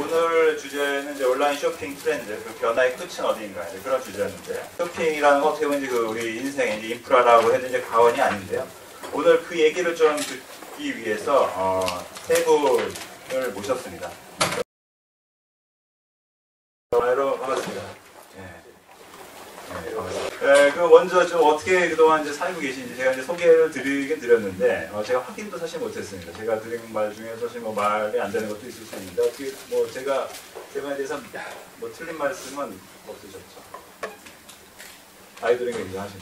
오늘 주제는 이제 온라인 쇼핑 트렌드, 그 변화의 끝은 어디인가, 그런 주제였는데, 쇼핑이라는 건 어떻게 보면 이제 그 우리 인생의 이제 인프라라고 해도 이제 과언이 아닌데요. 오늘 그 얘기를 좀 듣기 위해서 세 분을 모셨습니다. 여러분 반갑습니다. 그 먼저 좀 어떻게 그동안 이제 살고 계신지 제가 이제 소개를 드리긴 드렸는데 제가 확인도 사실 못했습니다. 제가 드린 말 중에 사실 뭐 말이 안 되는 것도 있을 수 있는데 어떻게 뭐 제가 제가에 대해서 뭐 틀린 말씀은 없으셨죠? 아이돌에게 인정하신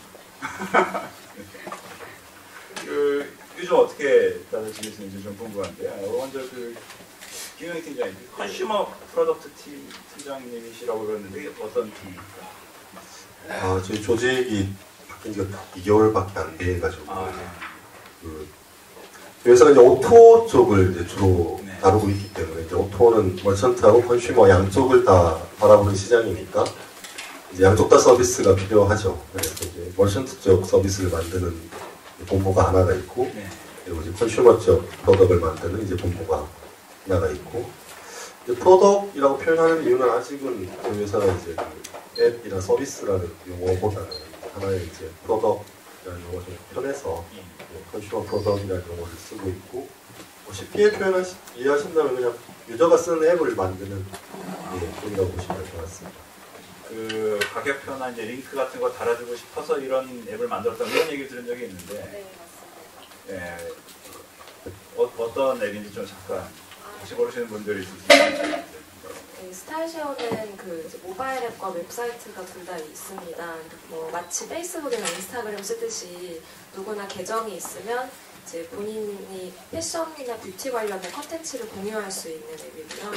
그 요즘 어떻게 다들 지내시는지 좀 궁금한데요. 먼저 그 김영희 팀장님, 컨슈머 프로덕트 팀장님이시라고 그러는데 어떤 팀입니까? 저희 조직이 바뀐 지가 2개월밖에 안 돼가지고 그 회사가 이제 오토 쪽을 이제 주로 다루고 있기 때문에 이제 오토는 머천트하고 컨슈머 양쪽을 다 바라보는 시장이니까 이제 양쪽 다 서비스가 필요하죠. 그래서 이제 머천트 쪽 서비스를 만드는 본부가 하나가 있고 그리고 이제 컨슈머 쪽 프로덕트를 만드는 이제 본부가 하나가 있고 이제 프로덕트이라고 표현하는 이유는 아직은 저희 회사가 이제 앱이나 서비스라는 용어보다는 하나의 이제 프로덕트라는 용어가 좀 편해서 컨슈머 프로덕트라는 용어를 쓰고 있고 쉽게 이해하신다면 그냥 유저가 쓰는 앱을 만드는 쪽이라고 보시면 될 것 같습니다. 그 가격표나 이제 링크 같은 거 달아주고 싶어서 이런 앱을 만들었다 이런 얘기를 들은 적이 있는데 네, 맞습니다. 어떤 앱인지 좀 잠깐 혹시 모르시는 분들이 있을 수 있어요. 네, 스타일쉐어는 그 모바일 앱과 웹사이트가 둘 다 있습니다. 뭐 마치 페이스북이나 인스타그램 쓰듯이 누구나 계정이 있으면 이제 본인이 패션이나 뷰티 관련된 컨텐츠를 공유할 수 있는 앱이고요.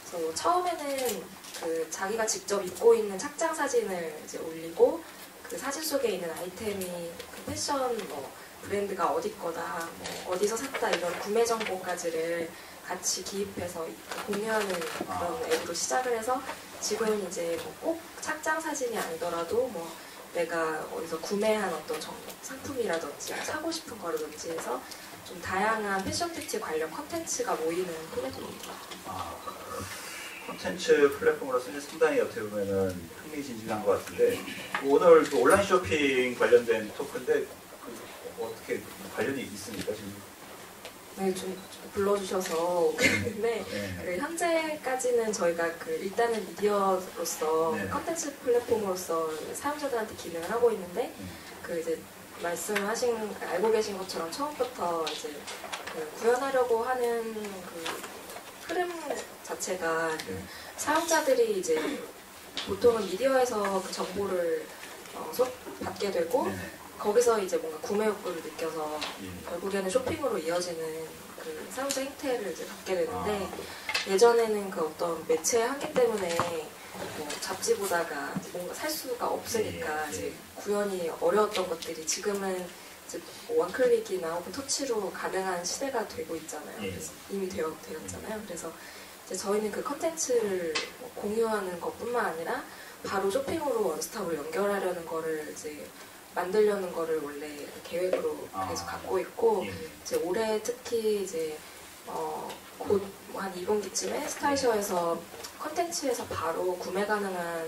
그래서 처음에는 그 자기가 직접 입고 있는 착장 사진을 이제 올리고 그 사진 속에 있는 아이템이 그 패션 뭐 브랜드가 어디 거다, 뭐 어디서 샀다 이런 구매 정보까지를 같이 기입해서 공유하는 그런 앱으로 시작을 해서 지금은 이제 뭐 꼭 착장 사진이 아니더라도 뭐 내가 어디서 구매한 어떤 상품이라든지 사고 싶은 거라든지 해서 좀 다양한 패션 뷰티 관련 컨텐츠가 모이는 플랫폼입니다. 콘텐츠 플랫폼으로서 이제 상당히 어떻게 보면은 흥미진진한 것 같은데 오늘 그 온라인 쇼핑 관련된 토크인데 어떻게 관련이 있습니까 지금? 네, 좀 불러주셔서 그랬는데 그 현재까지는 저희가 그 일단은 미디어로서 컨텐츠 플랫폼으로서 플랫폼으로서 기능을 하고 있는데 그 이제 말씀하신 알고 계신 것처럼 처음부터 이제 그 구현하려고 하는 그 흐름 자체가 사용자들이 이제 보통은 미디어에서 그 정보를 받게 되고 거기서 이제 뭔가 구매 욕구를 느껴서 결국에는 쇼핑으로 이어지는 그 사용자 행태를 이제 갖게 되는데 예전에는 그 어떤 매체의 한계 때문에 뭐 잡지 보다가 뭔가 살 수가 없으니까 이제 구현이 어려웠던 것들이 지금은 이제 원클릭이나 혹은 터치로 가능한 시대가 되고 있잖아요. 그래서 이미 되었잖아요. 그래서 이제 저희는 그 컨텐츠를 공유하는 것뿐만 아니라 바로 쇼핑으로 원스톱으로 연결하려는 거를 이제 만들려는 거를 원래 계획으로 계속 갖고 있고 이제 올해 특히 이제 곧 한 2분기쯤에 스타일쇼에서 컨텐츠에서 바로 구매 가능한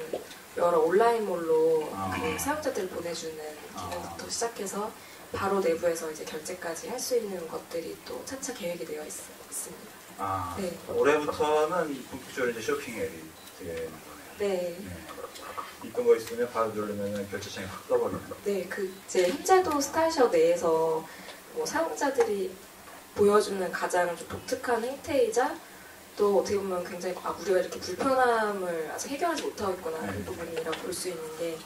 여러 온라인몰로 그 사용자들 보내주는 기능부터 시작해서 바로 내부에서 이제 결제까지 할 수 있는 것들이 또 차차 계획이 되어 있습니다. 네. 올해부터는 본격적으로 이제 쇼핑 앱이 되는 거네요. 네. 이쁜 거 있으면 바로 누르면 결제창이 확 떠버리는 거. 네, 그 이제 현재도 스타일쇼 내에서 뭐 사용자들이 보여주는 가장 좀 독특한 행태이자 또 어떻게 보면 굉장히 우리가 이렇게 불편함을 아직 해결하지 못하고 있구나 그 부분이라고 볼 수 있는 게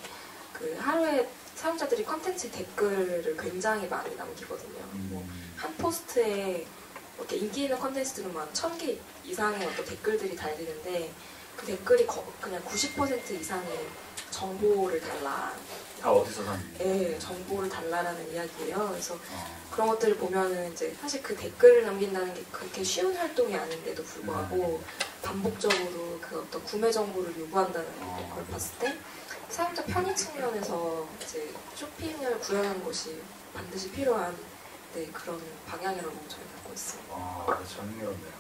그 하루에 사용자들이 컨텐츠 댓글을 굉장히 많이 남기거든요. 뭐 한 포스트에 이렇게 인기 있는 컨텐츠들은 막 1000개 이상의 어떤 댓글들이 달리는데 그 댓글이 그냥 90% 이상의 정보를 달라. 다 어디서 샀는지. 네, 정보를 달라라는 이야기예요. 그래서 그런 것들을 보면은 이제 사실 그 댓글을 남긴다는 게 그렇게 쉬운 활동이 아닌데도 불구하고 반복적으로 그 어떤 구매 정보를 요구한다는 걸 봤을 때 사용자 편의 측면에서 이제 쇼핑을 구현하는 것이 반드시 필요한 그런 방향이라고 저는 갖고 있습니다. 참 흥미롭네요.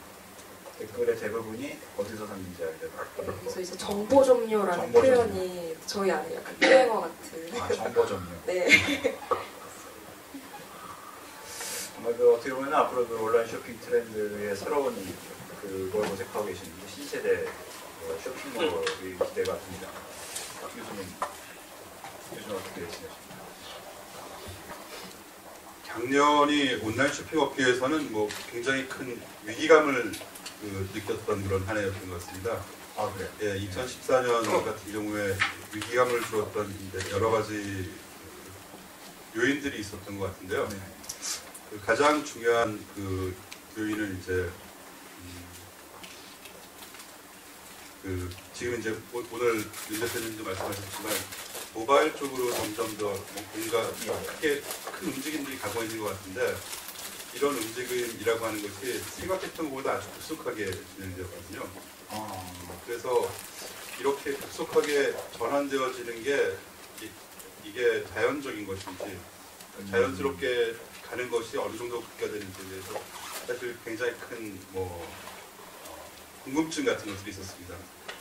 댓글의 대부분이 어디서 샀는지 알려달라고. 그래서 이제 정보 점유라는 표현이 저희 안에 약간 유행어 같은. 아, 정보 점유. 네. 정말 그 어떻게 보면 앞으로도 온라인 쇼핑 트렌드의 새로운 그걸 모색하고 계시는 신세대 쇼핑몰이 기대가 됩니다. 교수님, 요즘 어떻게 지내십니까? 작년이 온라인 쇼핑 업계에서는 뭐 굉장히 큰 위기감을 느꼈던 그런 한 해였던 것 같습니다. 아, 그래요? 예, 2014년 같은 경우에 위기감을 주었던 이제 여러 가지 요인들이 있었던 것 같은데요. 네. 그 가장 중요한 그 요인은 이제 그 지금 이제 오늘 윤 대표님도 말씀하셨지만 모바일 쪽으로 점점 더 뭔가 크게 큰 움직임들이 가고 있는 것 같은데 이런 움직임이라고 하는 것이 생각했던 것보다 아주 급속하게 진행되었거든요. 그래서 이렇게 급속하게 전환되어지는 게 이게 자연적인 것인지 자연스럽게 가는 것이 어느 정도 그렇게 되는지에 대해서 사실 굉장히 큰 궁금증 같은 것들이 있었습니다.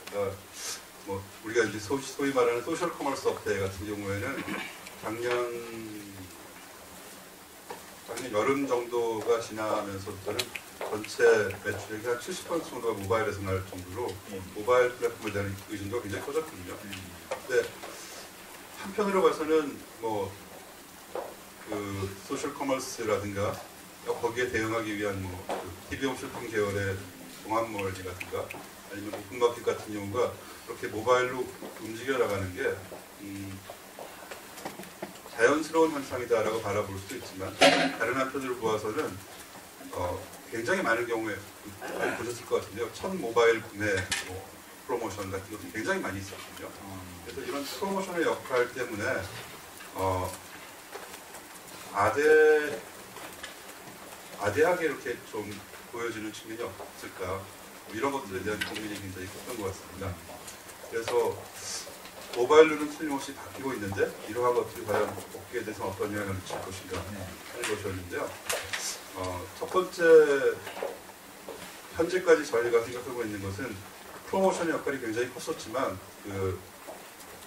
그러니까 뭐 우리가 이제 소위 말하는 소셜 커머스 업체 같은 경우에는 작년 여름 정도가 지나면서부터는 전체 매출액이 한 70% 정도가 모바일에서 날 정도로 모바일 플랫폼에 대한 의존도가 굉장히 커졌거든요. 근데 한편으로 봐서는 뭐 그 소셜 커머스라든가 거기에 대응하기 위한 뭐 TV홈 쇼핑 계열의 종합몰이라든가 아니면 오픈마켓 같은 경우가 그렇게 모바일로 움직여 나가는 게 자연스러운 현상이다라고 바라볼 수도 있지만 다른 한편으로 보아서는 굉장히 많은 경우에 많이 보셨을 것 같은데요. 첫 모바일 구매 프로모션 같은 것도 굉장히 많이 있었거든요. 그래서 이런 프로모션의 역할 때문에 아대하게 이렇게 좀 보여지는 측면이 없을까 뭐 이런 것들에 대한 고민이 굉장히 컸던 것 같습니다. 그래서 모바일로는 틀림없이 바뀌고 있는데 이러한 것들이 과연 업계에 대해서 어떤 영향을 미칠 것인가 하는 것이었는데요. 첫 번째 현재까지 저희가 생각하고 있는 것은 프로모션의 역할이 굉장히 컸었지만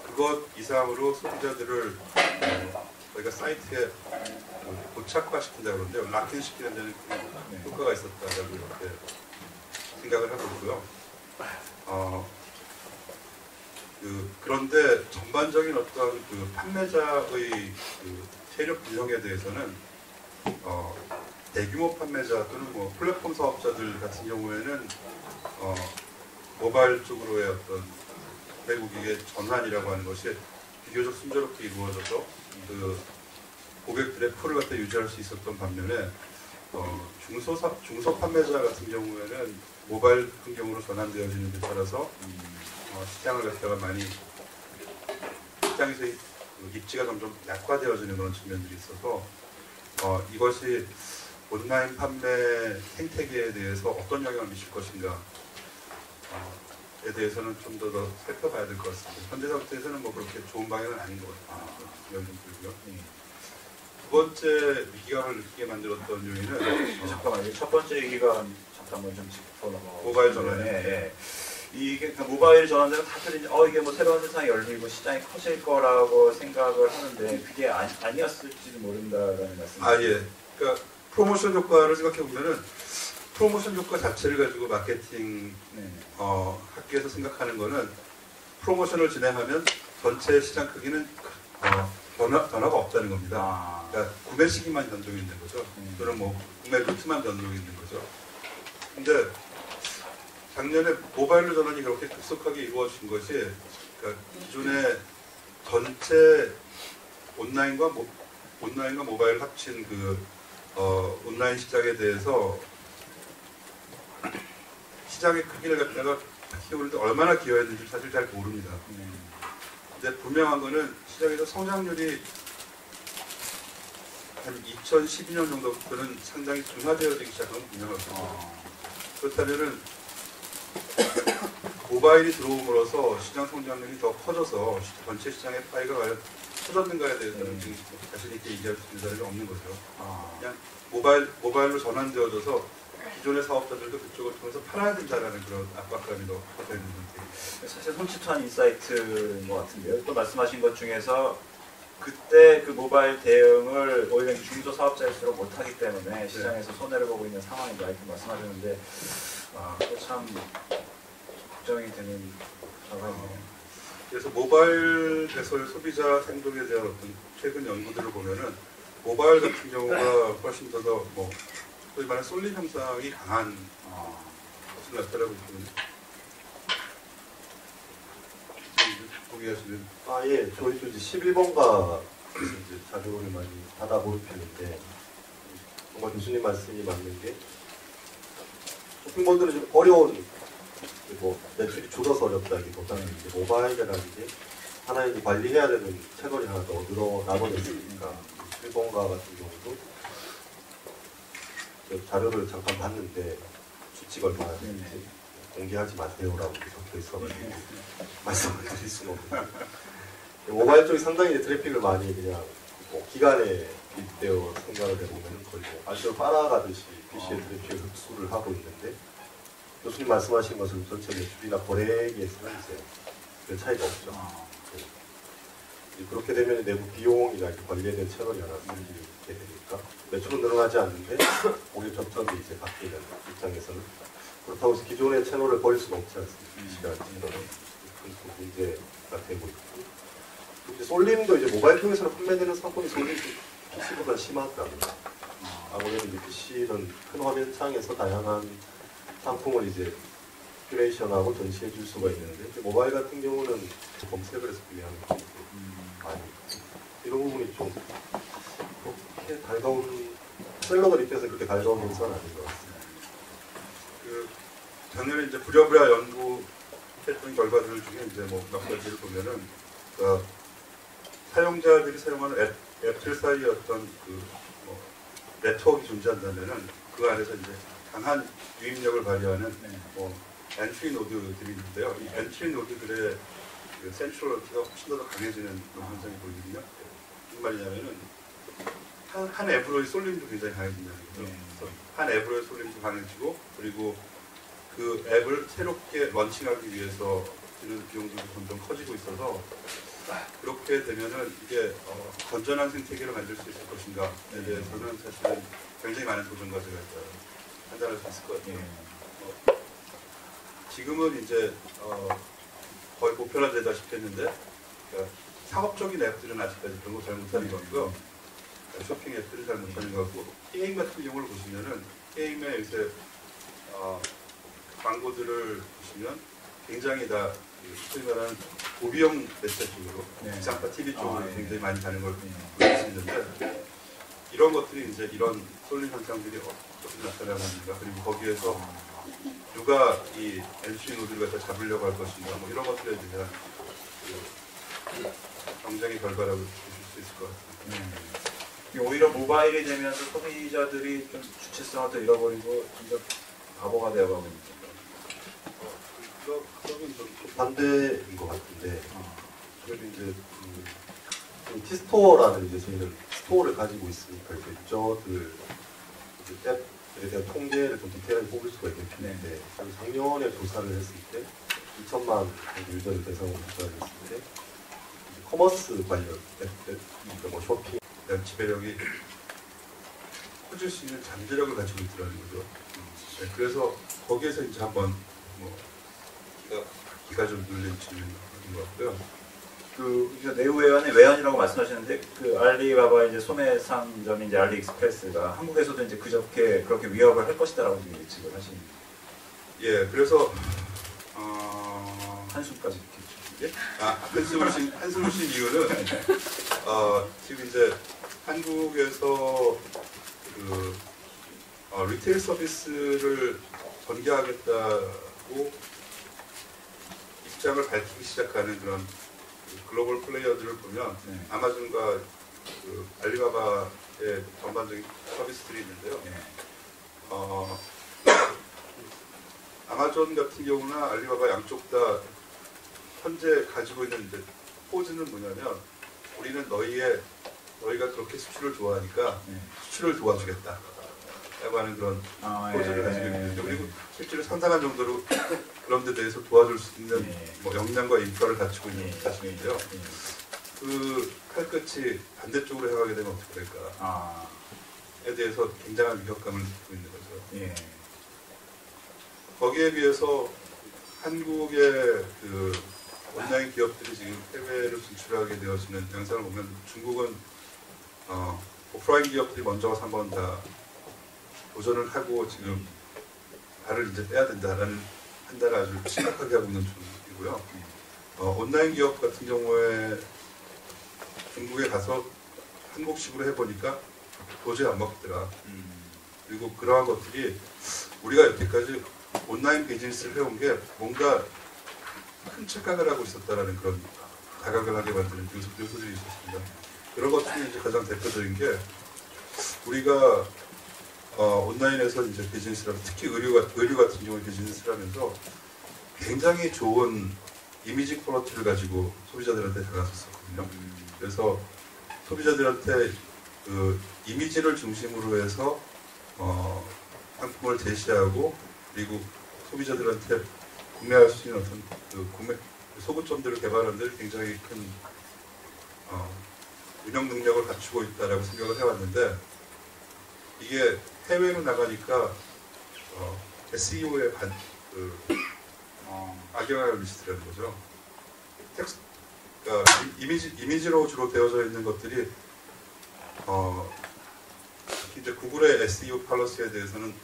그것 이상으로 소비자들을 저희가 사이트에 고착화시킨다 그러는데요. 락인시키는 데는 효과가 있었다라고 이렇게 생각을 하고 있고요. 그런데 전반적인 어떤 판매자의 세력 분석에 대해서는 대규모 판매자 또는 뭐 플랫폼 사업자들 같은 경우에는 모바일 쪽으로의 어떤 외국인의 전환이라고 하는 것이 비교적 순조롭게 이루어져서 고객들의 풀을 갖다 유지할 수 있었던 반면에 중소 판매자 같은 경우에는 모바일 환경으로 전환되어지는 데 따라서 시장을 갖다가 많이 시장에서의 입지가 점점 약화되어지는 그런 측면들이 있어서 이것이 온라인 판매 생태계에 대해서 어떤 영향을 미칠 것인가에 대해서는 좀 더 살펴봐야 될 것 같습니다. 현재 상태에서는 뭐 그렇게 좋은 방향은 아닌 것 같아요. 좀 들고요. 두 번째 위기감을 느끼게 만들었던 요인은 잠깐만요. 첫 번째 위기감 잠깐만 좀 짚어 넘어. 모바일 전환. 예. 이게 모바일 전환되면 다들 이게 뭐 새로운 세상이 열리고 시장이 커질 거라고 생각을 하는데 그게 아니었을지도 모른다라는 말씀. 예. 그러니까 프로모션 효과를 생각해 보면은 프로모션 효과 자체를 가지고 마케팅 학계에서 생각하는 거는 프로모션을 진행하면 전체 시장 크기는 변화가 없다는 겁니다. 그러니까 구매 시기만 변동이 있는 거죠. 또는 뭐 구매 루트만 변동이 있는 거죠. 근데 작년에 모바일로 전환이 그렇게 급속하게 이루어진 것이 그러니까 기존의 전체 온라인과 모바일 합친 온라인 시장에 대해서 시장의 크기를 갖다가 키우는 데 얼마나 기여했는지 사실 잘 모릅니다. 근데 분명한 거는 시장에서 성장률이 한 2012년 정도부터는 상당히 둔화되어지기 시작한 건 분명하거든요. 그렇다면은 모바일이 들어옴으로써 시장 성장률이 더 커져서 전체 시장의 파이가 과연 커졌는가에 대해서는 지금 자신 있게 얘기할 수 있는 사람이 없는 거죠. 그냥 모바일로 전환되어져서 기존의 사업자들도 그쪽을 통해서 팔아야 된다는 그런 압박감이 더 되는 상태. 사실 손짓한 인사이트인 것 같은데요. 또 말씀하신 것 중에서 그때 그 모바일 대응을 오히려 중소사업자일수록 못하기 때문에 시장에서 손해를 보고 있는 상황이다 이렇게 말씀하셨는데 또 참 걱정이 되는 상황이네요. 그래서 모바일 배설 소비자 행동에 대한 어떤 최근 연구들을 보면은 모바일 같은 경우가 훨씬 더 뭐 소위 말하는 쏠림 현상이 강한 것을 나타나고 있거든요. 동의하시는? 예. 저희도 이제 11번가 이제 자료를 많이 받아보는 편인데 정말 교수님 말씀이 맞는 게 쇼핑몰들은 좀 어려운 뭐 매출이 줄어서 어렵다기보다는 이제 모바일이라는 게 하나의 이제 관리해야 되는 채널이 하나 더 나눠냈으니까 11번가 같은 경우도 자료를 잠깐 봤는데 수치가 얼마나 되는지 공개하지 마세요라고 적혀 있어가지고 말씀을 드릴 수는 없는데 모바일 쪽이 상당히 이제 트래픽을 많이 그냥 뭐 기간에 빗대어 생각을 해보면 거의 뭐 알쇼를 빨아가듯이 PC의 트래픽을 흡수를 하고 있는데 교수님 말씀하신 것은 전체 매출이나 거래액에서는 이제 별 차이가 없죠. 그렇게 되면 내부 비용이나 관리해야 될 채널이 하나 생기게 되니까 매출은 늘어나지 않는데 오히려 접점이 이제 바뀌는 입장에서는 그렇다고 해서 기존의 채널을 버릴 수는 없지 않습니까? 시간 채널은 큰 문제가 되고 있고 이제 쏠림도 이제 모바일 통해서 판매되는 상품이 쏠림이 PC보다 심하다고. 아무래도 이제 PC는 큰 화면창에서 다양한 상품을 이제 큐레이션하고 전시해 줄 수가 있는데 이제 모바일 같은 경우는 검색을 해서 구매하는 경우도 많이 있고 이런 부분이 좀 그렇게 달가운 셀러들 입장에서 그렇게 달가운 현상은 아닌 것 같습니다. 작년에 이제 부랴부랴 연구했던 결과들 중에 이제 뭐 몇 가지를 보면은 사용자들이 사용하는 앱들 사이에 어떤 뭐 네트워크가 존재한다면은 그 안에서 이제 강한 유입력을 발휘하는 뭐 엔트리 노드들이 있는데요. 이 엔트리 노드들의 그 센트럴티가 훨씬 더 강해지는 그런 현상이 보이거든요. 무슨 말이냐면은 한 앱으로의 쏠림도 굉장히 강해진다는 거죠. 그래서 한 앱으로의 쏠림도 강해지고 그리고 그 앱을 새롭게 런칭하기 위해서 드는 비용들도 점점 커지고 있어서 그렇게 되면은 이게 건전한 생태계를 만들 수 있을 것인가에 대해서는 사실은 굉장히 많은 도전 과제가 판단할 수 있을 것 같아요. 지금은 이제 거의 보편화되다시피 했는데 그러니까 상업적인 앱들은 아직까지 그런 거 잘 못하는 것 같고요. 쇼핑 앱들은 잘 못하는 것 같고 게임 같은 경우를 보시면은 게임에 요새 광고들을 보시면 굉장히 다 소위 말하는 고비용 매체 쪽으로 지상파 TV 쪽으로 굉장히 많이 가는 걸 볼 수 있는데 이런 것들이 이제 이런 쏠림 현상들이 어떻게 나타나고 있는가 그리고 거기에서 누가 이 엔트리 노드를 갖다 잡으려고 할 것인가 뭐 이런 것들에 대한 경쟁의 결과라고 보실 수 있을 것 같습니다. 오히려 모바일이 되면서 소비자들이 좀 주체성을 더 잃어버리고 좀 바보가 되어가고 있는 그건 좀 반대인 것 같은데 그래도 이제 티스토어라는 이제 저희는 스토어를 가지고 있으니까 이제 유저들 이제 앱에 대한 통계를 좀 디테일하게 뽑을 수가 있겠는데 작년에 조사를 했을 때 2천만 유저를 대상으로 조사를 했을 때 커머스 관련 앱들, 그러니까 뭐 쇼핑 지배력이 커질 수 있는 잠재력을 가지고 있더라는 거죠. 네, 그래서 거기에서 이제 한번 뭐 기가 좀 눌린 질문인 것 같고요. 내후외환의 외환이라고 말씀하시는데 그 알리바바 이제 소매상점인 이제 알리익스프레스가 한국에서도 이제 그저께 그렇게 위협을 할 것이다라고 지금 예측을 하시는. 예, 그래서 한숨까지 이렇게. 한숨을 쉰 이유는 지금 이제 한국에서 그 리테일 서비스를 전개하겠다고 입장을 밝히기 시작하는 그런 글로벌 플레이어들을 보면 아마존과 그 알리바바의 전반적인 서비스들이 있는데요. 아마존 같은 경우나 알리바바 양쪽 다 현재 가지고 있는 이제 포즈는 뭐냐면 우리는 너희가 그렇게 수출을 좋아하니까 수출을 도와주겠다. 라고 하는 그런 포즈를 예, 가지고 있거든요. 그리고 실제로 상당한 정도로 그런 데 대해서 도와줄 수 있는 뭐 역량과 인프라를 갖추고 있는 자신인데요. 그 칼끝이 반대쪽으로 향하게 되면 어떻게 될까에 대해서 굉장한 위협감을 느끼고 있는 거죠. 거기에 비해서 한국의 그 온라인 기업들이 지금 해외로 진출하게 되어지는 양상을 보면 중국은 오프라인 기업들이 먼저 가서 한번 다 도전을 하고 지금 발을 이제 빼야 된다라는 판단을 아주 심각하게 하고 있는 중이고요. 온라인 기업 같은 경우에 중국에 가서 한국식으로 해보니까 도저히 안 먹더라. 그리고 그러한 것들이 우리가 여태까지 온라인 비즈니스를 해온 게 뭔가 큰 착각을 하고 있었다라는 그런 자각을 하게 만드는 요소들이 있었습니다. 그런 것 중에 이제 가장 대표적인 게 우리가 온라인에서 이제 비즈니스를 하면 특히 의류 같은 경우에 비즈니스를 하면서 굉장히 좋은 이미지 퀄리티를 가지고 소비자들한테 다가섰었거든요. 그래서 소비자들한테 그 이미지를 중심으로 해서 상품을 제시하고 그리고 소비자들한테 구매할 수 있는 어떤 그 구매 소구점들을 개발하는 데 굉장히 큰 운영 능력을 갖추고 있다라고 생각을 해왔는데 이게 해외로 나가니까 SEO에 악영향을 미치더라는 거죠. 그러니까 이미지로 주로 되어져 있는 것들이 이제 구글의 SEO 팔러시에 대해서는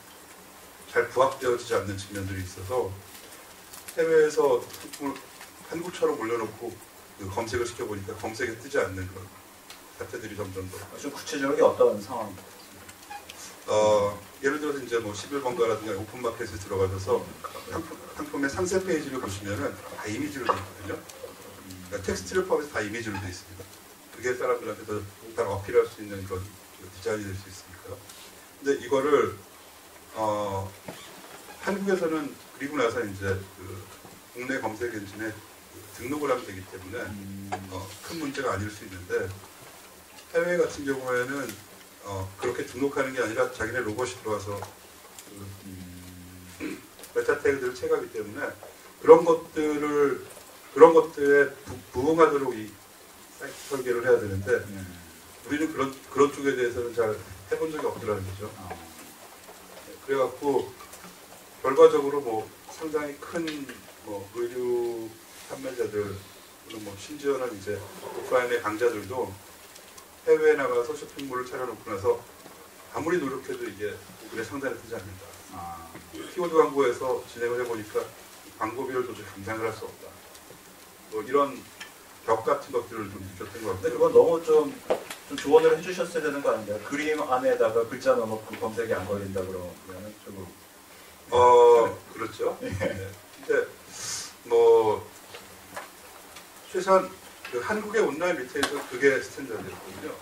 잘 부합되어지지 않는 측면들이 있어서 해외에서 상품을 한국처럼 올려놓고 그 검색을 시켜보니까 검색에 뜨지 않는 그런 사태들이 점점 더. 좀 구체적으로 어떤 상황? 예를 들어서 이제 뭐 11번가라든가 오픈마켓에 들어가셔서 상품의 상세 페이지를 보시면은 다 이미지로 되어 있거든요. 그러니까 텍스트를 포함해서 다 이미지로 되어 있습니다. 그게 사람들한테 더 어필할 수 있는 그런 디자인이 될 수 있으니까. 근데 이거를 한국에서는 그리고 나서 이제 그 국내 검색 엔진에 등록을 하면 되기 때문에 큰 문제가 아닐 수 있는데 해외 같은 경우에는 그렇게 등록하는 게 아니라 자기네 로봇이 들어와서 그 메타 태그들을 체크하기 때문에 그런 것들에 부응하도록 이 사이트 설계를 해야 되는데 우리는 그런 쪽에 대해서는 잘 해본 적이 없더라는 거죠. 그래갖고 결과적으로 뭐 상당히 큰 뭐 의류 판매자들 또는 뭐 심지어는 이제 오프라인의 강자들도 해외에 나가서 쇼핑몰을 차려놓고 나서 아무리 노력해도 이게 구글에 상단에 뜨지 않는다. 키워드 광고에서 진행을 해보니까 광고비를 도저히 감당을 할 수 없다. 뭐 이런 벽 같은 것들을 좀 느꼈던 것 같아요. 그건 너무 좀 조언을 해주셨어야 되는 거 아닌가요? 그림 안에다가 글자 넣어놓고 검색이 안 걸린다 그러면 조금. 그렇죠. 네. 근데 뭐 최소한 그 한국의 온라인 리테일에서 그게 스탠다드였거든요.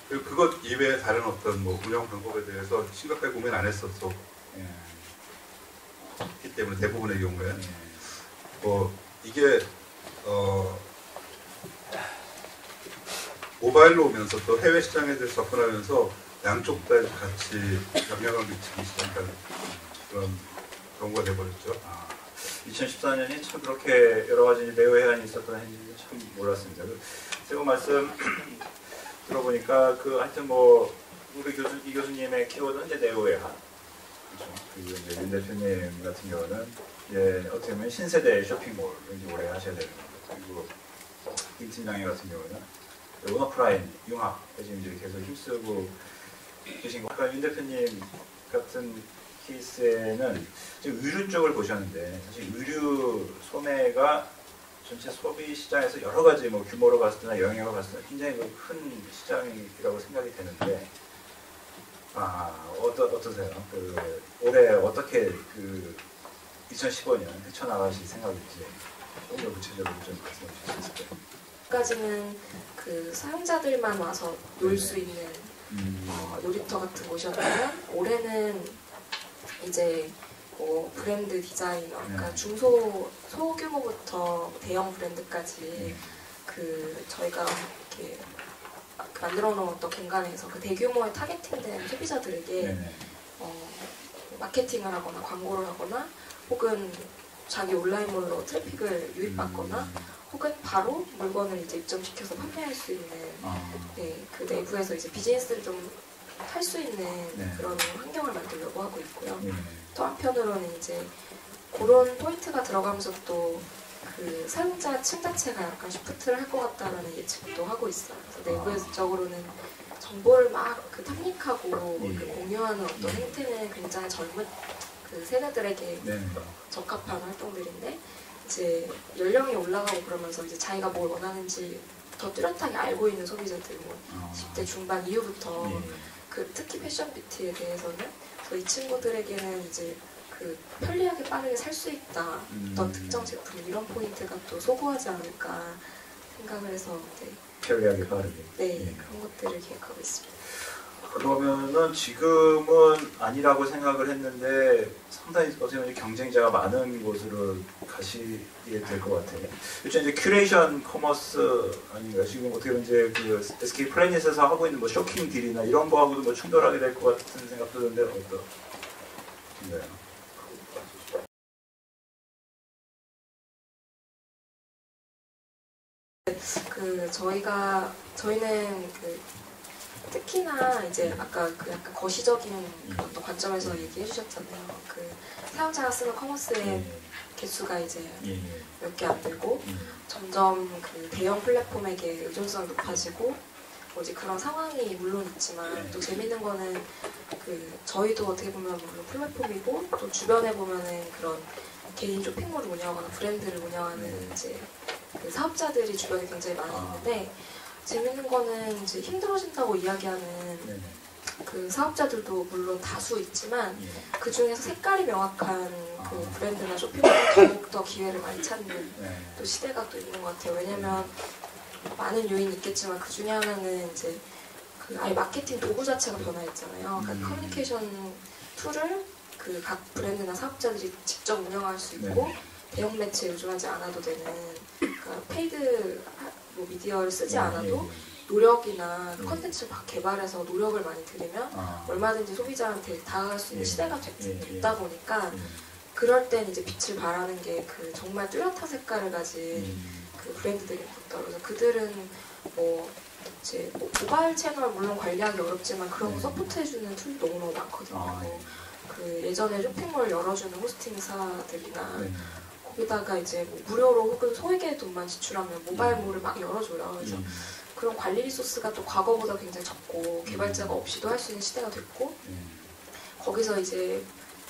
그리고 그것 이외에 다른 어떤 뭐 운영 방법에 대해서 심각하게 고민 안 했었었기 때문에 대부분의 경우에 뭐 이게 모바일로 오면서 또 해외 시장에 대해서 접근하면서 양쪽 다 같이 영향을 미치기 시작한 그런 경우가 돼버렸죠. 2014년이 참 그렇게 여러 가지 매우 해안이 있었던 해인지 참 몰랐습니다. 세분 말씀 들어보니까 하여튼 뭐 우리 이 교수님의 키워드는 이제 네오해안. 그렇죠. 그리고 이제 윤 대표님 같은 경우는 이제 어떻게 보면 신세대 쇼핑몰을 이제 오래 하셔야 되는 거고, 그리고 김 팀장님 같은 경우는 온오프라인 융합에 지금 이제 계속 힘쓰고 계신 거. 아까 윤 대표님 같은 케이스에는 지금 의류 쪽을 보셨는데 사실 의류 소매가 전체 소비 시장에서 여러 가지 뭐 규모로 봤을 때나 영향을 봤을 때 굉장히 큰 시장이라고 생각이 되는데 어떠세요? 올해 어떻게 2015년 헤쳐나가실 생각인지 좀 더 구체적으로 좀 말씀해 주실 수 있을까요? 까지는 그 사용자들만 와서 놀 수 있는 놀이터 같은 곳이었다면 올해는 이제 뭐 브랜드 디자이너, 그러니까 소규모부터 대형 브랜드까지 저희가 이렇게 만들어 놓은 어떤 공간에서 그 대규모의 타겟팅된 소비자들에게 마케팅을 하거나 광고를 하거나 혹은 자기 온라인몰로 트래픽을 유입받거나 혹은 바로 물건을 이제 입점시켜서 판매할 수 있는 네, 그 내부에서 이제 비즈니스를 좀 할 수 있는 그런 환경을 만들려고 하고 있고요. 또 한편으로는 이제 그런 포인트가 들어가면서 또 그 사용자층 자체가 약간 시프트를 할 것 같다라는 예측도 하고 있어요. 그래서 내부적으로는 정보를 막 그 탐닉하고 그 공유하는 어떤 행태는 굉장히 젊은 그 세대들에게 적합한 활동들인데 이제 연령이 올라가고 그러면서 이제 자기가 뭘 원하는지 더 뚜렷하게 알고 있는 소비자들, 뭐 10대 중반 이후부터 그 특히 패션 뷰티에 대해서는 이 친구들에게는 이제 그 편리하게 빠르게 살 수 있다. 어떤 특정 제품 이런 포인트가 또 소구하지 않을까 생각을 해서 편리하게 빠르게. 그런 것들을 기획하고 있습니다. 그러면은 지금은 아니라고 생각을 했는데 상당히 어떻게 보면 경쟁자가 많은 곳으로 가시게 될 것 같아요. 요즘 이제 큐레이션 커머스 아닌가 지금 어떻게 보면 이제 그 SK 플래닛에서 하고 있는 뭐 쇼킹 딜이나 이런 거하고도 뭐 충돌하게 될 것 같은 생각도 드는데 어떤가요? 저희는 그 특히나 이제 아까 그 약간 거시적인 어떤 관점에서 얘기해 주셨잖아요. 그 사용자가 쓰는 커머스의 개수가 이제 몇 개 안 되고 점점 그 대형 플랫폼에게 의존성이 높아지고 뭐지 그런 상황이 물론 있지만 또 재밌는 거는 그 저희도 어떻게 보면 물론 플랫폼이고 또 주변에 보면은 그런 개인 쇼핑몰을 운영하거나 브랜드를 운영하는 이제 그 사업자들이 주변에 굉장히 많이 있는데 재밌는 거는 이제 힘들어진다고 이야기하는 그 사업자들도 물론 다수 있지만 그 중에서 색깔이 명확한 그 브랜드나 쇼핑몰은 더욱더 기회를 많이 찾는 또 시대가 또 있는 것 같아요. 왜냐면 많은 요인이 있겠지만 그 중에 하나는 이제 그 아예 마케팅 도구 자체가 변화했잖아요. 그러니까 커뮤니케이션 툴을 그 각 브랜드나 사업자들이 직접 운영할 수 있고 대형 매체에 의존하지 않아도 되는 그러니까 페이드 뭐 미디어를 쓰지 않아도 노력이나 컨텐츠를 막 개발해서 노력을 많이 들이면 얼마든지 소비자한테 다가갈 수 있는 시대가 됐다 보니까 그럴 땐 이제 빛을 발하는 게 그 정말 뚜렷한 색깔을 가진 그 브랜드들이 있다. 그래서 그들은 뭐 이제 뭐 모바일 채널 물론 관리하기 어렵지만 그런 거 서포트해주는 툴이 너무너무 많거든요. 그 예전에 쇼핑몰 열어주는 호스팅사들이나 거기다가 이제 뭐 무료로 혹은 소액의 돈만 지출하면 모바일몰을 막 열어줘요. 그래서 그런 관리 리소스가 또 과거보다 굉장히 적고 개발자가 없이도 할 수 있는 시대가 됐고 거기서 이제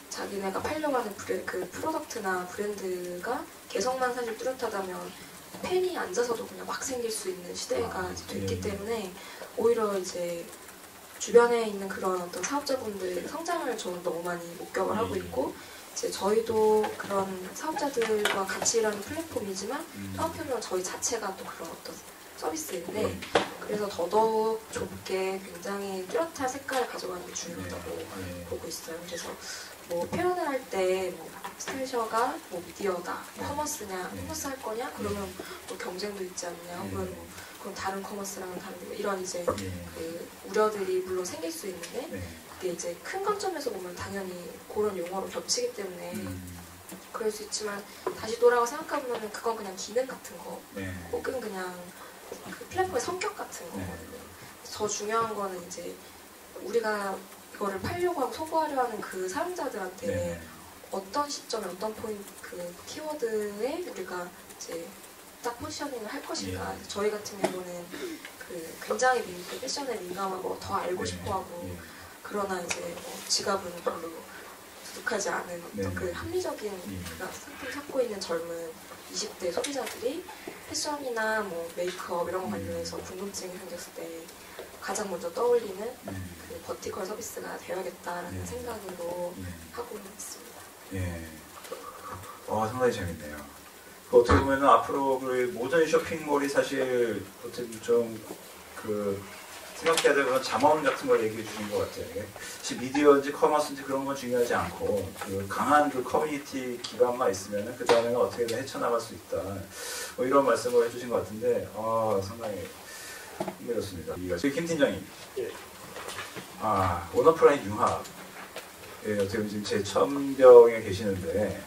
자기네가 팔려고 하는 그 프로덕트나 브랜드가 개성만 사실 뚜렷하다면 팬이 앉아서도 그냥 막 생길 수 있는 시대가 이제 됐기 때문에 오히려 이제 주변에 있는 그런 어떤 사업자분들의 성장을 저는 너무 많이 목격을 하고 있고 이제 저희도 그런 사업자들과 같이 일하는 플랫폼이지만 또 한편으로는 저희 자체가 또 그런 어떤 서비스인데 그래서 더더욱 좁게 굉장히 뚜렷한 색깔을 가져가는 게 중요하다고 보고 있어요. 그래서 뭐 표현을 할 때 뭐 스타일셔가 뭐 미디어다, 커머스냐, 커머스 할 거냐 그러면 뭐 경쟁도 있지 않냐 혹은 뭐 그럼 다른 커머스랑은 다른 이런 이제 그 우려들이 물론 생길 수 있는데 그게 이제 큰 관점에서 보면 당연히 그런 용어로 겹치기 때문에 그럴 수 있지만 다시 돌아가 생각해보면 그건 그냥 기능 같은 거 혹은 그냥 그 플랫폼의 성격 같은 거거든요. 더 중요한 거는 이제 우리가 이거를 팔려고 하고 소구하려 하는 그 사용자들한테 어떤 시점에 어떤 포인트 그 키워드에 우리가 이제 딱 포지셔닝을 할 것인가. 저희 같은 경우는 그 굉장히 패션에 민감하고 더 알고 싶어하고 그러나 이제 뭐 지갑은 별로 두둑하지 않은 어떤 그 합리적인 상품을 찾고 있는 젊은 20대 소비자들이 패션이나 뭐 메이크업 이런 거 관련해서 궁금증이 생겼을 때 가장 먼저 떠올리는 그 버티컬 서비스가 되어야겠다라는 생각으로 하고 있습니다. 상당히 재밌네요. 어떻게 보면 앞으로 그 모든 쇼핑몰이 사실 어떻게 좀 그 생각해야 될 그런 잠언 같은 걸 얘기해 주신 것 같아요. 사실 미디어인지 커머스인지 그런 건 중요하지 않고 그 강한 그 커뮤니티 기반만 있으면 그 다음에는 어떻게든 헤쳐나갈 수 있다. 뭐 이런 말씀을 해주신 것 같은데 상당히 흥미롭습니다. 저희 김 팀장님. 예. 아, 온오프라인 융합. 예, 어떻게 보면 지금 제 첨병에 계시는데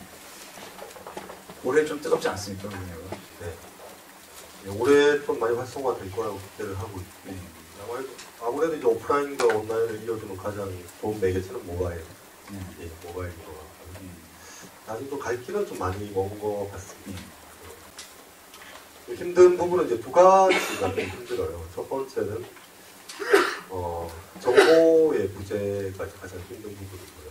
올해 좀 뜨겁지 않습니까, 그냥? 네. 올해 좀 많이 활성화될 거라고 기대를 하고 있고, 네. 아무래도 이제 오프라인과 온라인을 이어주는 가장 좋은 매개체는 모바일. 예, 모바일인 것 같고, 아직 또 갈 길은 좀 많이 먼 것 같습니다. 힘든 부분은 이제 두 가지가 좀 힘들어요. 첫 번째는 정보의 부재가 가장 힘든 부분이고요.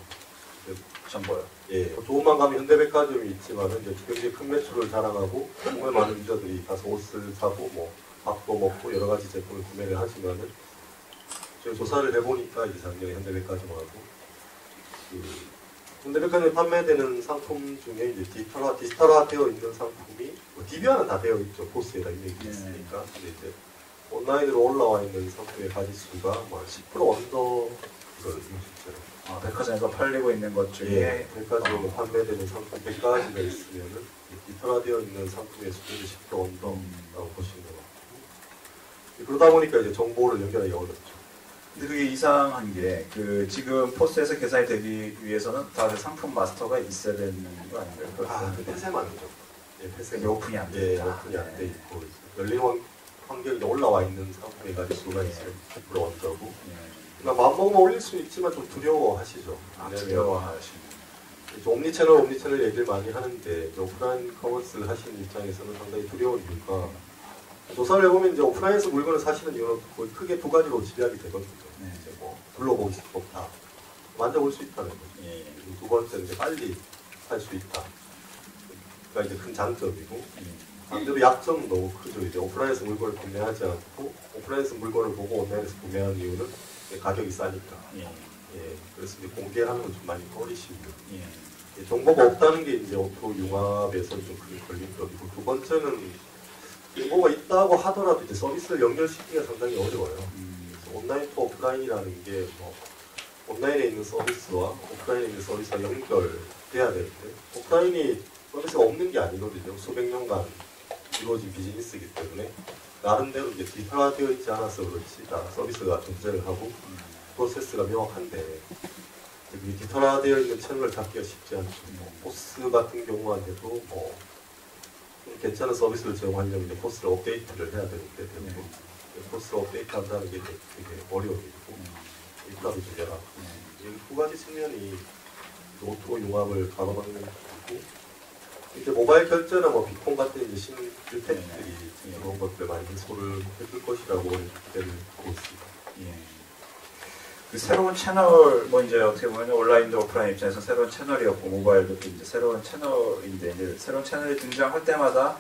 정보요. 예, 좋은만 가면 현대백화점이 있지만은 이제 굉장히 큰 매출을 자랑하고 정말 많은 유저들이 가서 옷을 사고 뭐 밥도 먹고 여러 가지 제품을 구매를 하지만은 저희 조사를 해보니까 이제 작년에 현대백화점하고 현대백화점에 판매되는 상품 중에 이제 디지털화 되어 있는 상품이 DB화는 다 되어 있죠. 포스에다 이미 있으니까. 근데 이제 온라인으로 올라와 있는 상품의 가지수가 뭐 10% 언더거든요, 실제로. 아, 백화점에서 팔리고 있는 것 중에 예, 백화점으로 판매되는 상품 100가지가 있으면은 디지털화되어 있는 상품의 수준이 10% 언더라고 보시는 것 같고. 그러다 보니까 이제 정보를 연결하기 어렵죠. 근데 그게 이상한 게 지금 포스에서 계산이 되기 위해서는 다들 상품 마스터가 있어야 되는 거 아닌가요? 폐쇄만 하죠. 예, 폐쇄. 오픈이 안 돼. 예, 오픈이 안 돼 있고 열린 환경에 올라와 있는 상품의 가지수가 있어요. 10% 언더고. 그러니까 마음먹으면 올릴 수 있지만 좀 두려워하시죠. 두려워하시는. 옴니채널 얘기를 많이 하는데 오프라인 커머스를 하시는 입장에서는 상당히 두려운 이유가 조사를 해보면 이제 오프라인에서 물건을 사시는 이유는 거의 크게 두 가지로 지배하게 되거든요. 이제 뭐 둘러보기 좋다, 만져볼 수 있다는 거죠. 그리고 두 번째는 이제 빨리 살 수 있다. 그러니까 이제 큰 장점이고 반대로 약점은 너무 크죠. 이제 오프라인에서 물건을 구매하지 않고 오프라인에서 물건을 보고 온라인에서 구매하는 이유는 가격이 싸니까. 예, 그래서 이제 공개하는 건 좀 많이 꺼리시고요. 예, 정보가 없다는 게 이제 오토 융합에서 좀 큰 걸림돌이고, 두 번째는 정보가 있다고 하더라도 이제 서비스를 연결시키기가 상당히 어려워요. 그래서 온라인 투 오프라인이라는 게 뭐 온라인에 있는 서비스와 오프라인에 있는 서비스가 연결돼야 되는데 오프라인이 서비스가 없는 게 아니거든요. 수백 년간 이루어진 비즈니스이기 때문에 나름대로 이제 디지털화되어 있지 않아서 그렇지 다 서비스가 존재를 하고 프로세스가 명확한데 디지털화되어 있는 채널을 잡기가 쉽지 않죠. 포스 같은 경우한테도 뭐 괜찮은 서비스를 제공하려면 이제 포스를 업데이트를 해야 되는데 포스를 업데이트한다는 게 되게 어려운 일이고 인프라도 문제라 이 두 가지 측면이 오토 융합을 가로막는 거고 이제 모바일 결제나 뭐 비콘 같은 이제 신규택들이 그런 것들 많이 해소를 해줄 것이라고 기대를 하고 있습니다. 그 새로운 채널, 뭐 이제 어떻게 보면 온라인도 오프라인 입장에서 새로운 채널이었고 모바일도 이제 새로운 채널인데 이제 새로운 채널이 등장할 때마다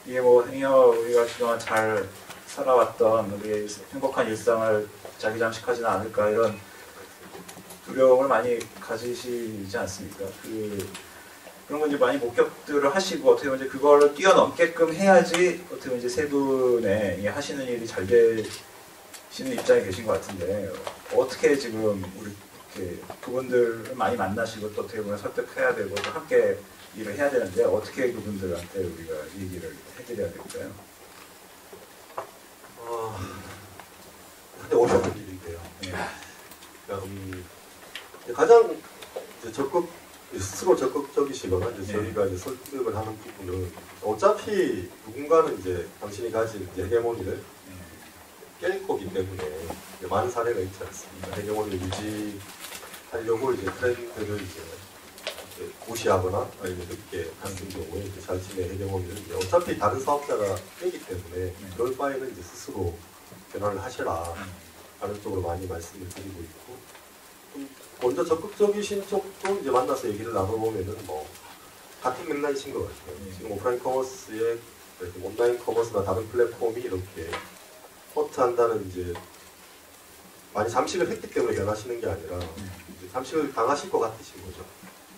이게 뭐 우리가 그동안 잘 살아왔던 우리의 행복한 일상을 자기장식하지는 않을까 이런 두려움을 많이 가지시지 않습니까? 그런 건 이제 많이 목격들을 하시고 어떻게 보면 이제 그걸 뛰어넘게끔 해야지 어떻게 보면 이제 세 분의 하시는 일이 잘 되시는 입장에 계신 것 같은데 어떻게 지금 우리 이렇게 그분들을 많이 만나시고 또 어떻게 보면 설득해야 되고 또 함께 일을 해야 되는데 어떻게 그분들한테 우리가 얘기를 해드려야 될까요? 근데 어려운 일인데요. 가장 이제 스스로 적극적이시거나 이제 저희가 이제 설득을 하는 부분은 어차피 누군가는 이제 당신이 가진 이제 헤게모니를 깰 거기 때문에 많은 사례가 있지 않습니까? 헤게모니를 유지하려고 이제 트렌드를 이제 무시하거나 아니면 늦게 하는 경우에 이제 자신의 헤게모니를 이제 어차피 다른 사업자가 깨기 때문에 그럴 바에는 이제 스스로 변화를 하셔라 라는 쪽으로 많이 말씀을 드리고 있고 먼저 적극적이신 쪽도 이제 만나서 얘기를 나눠보면은 뭐 같은 맥락이신 것 같아요. 지금 오프라인 커머스에 온라인 커머스나 다른 플랫폼이 이렇게 허트한다는 이제 많이 잠식을 했기 때문에 변하시는 게 아니라 이제 잠식을 당하실 것 같으신 거죠.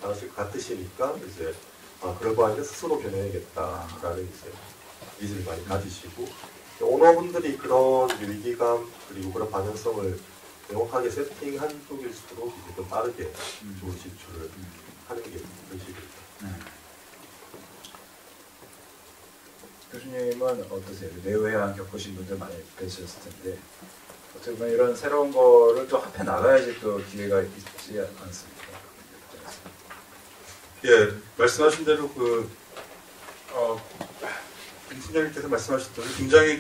당하실 것 같으시니까 이제 그럴 바에는 스스로 변해야겠다라는 이제 의지를 많이 가지시고 오너분들이 그런 위기감 그리고 그런 방향성을 명확하게 세팅한 쪽일수록 이제 좀 빠르게 좋은 진출을 하는 게 현실입니다. 교수님 교수님은 어떠세요? 내외환 겪으신 분들 많이 계셨을 텐데 어떻게 보면 이런 새로운 거를 또 합해 나가야지 또 기회가 있지 않습니까? 예, 말씀하신 대로 김 팀장님께서 말씀하신 대로 굉장히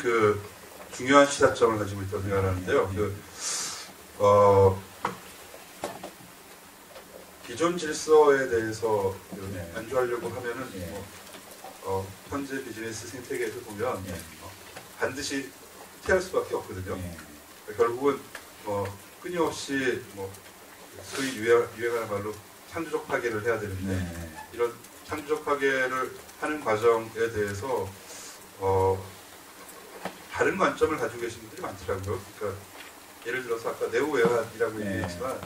중요한 시사점을 가지고 있다고 생각하는데요. 기존 질서에 대해서 안주하려고 하면은 현재 비즈니스 생태계에서 보면 반드시 피할 수밖에 없거든요. 결국은 끊임없이 소위 유행하는 말로 창조적 파괴를 해야 되는데 이런 창조적 파괴를 하는 과정에 대해서 다른 관점을 가지고 계신 분들이 많더라고요. 그러니까 예를 들어서 아까 네오외환이라고 얘기했지만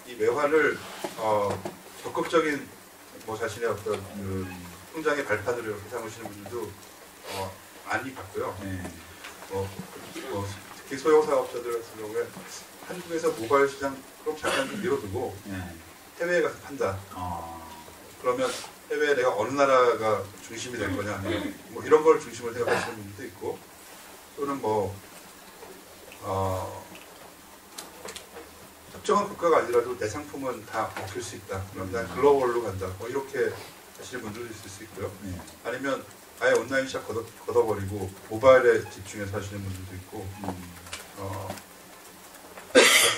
이 외환을 적극적인 자신의 어떤 통장의 발판으로 이렇게 삼으시는 분들도 많이 봤고요. 특히 소형사업자들 같은 경우에 한국에서 모바일 시장 그럼 잠깐 좀 밀어두고 해외에 가서 판다. 그러면 해외에 내가 어느 나라가 중심이 될 거냐 이런 걸 중심으로 생각하시는 분들도 있고 또는 특정한 국가가 아니라도 내 상품은 다 먹힐 수 있다. 그럼 난 글로벌로 간다. 이렇게 하시는 분들도 있을 수 있고요. 아니면 아예 온라인 시장 걷어버리고 모바일에 집중해서 하시는 분들도 있고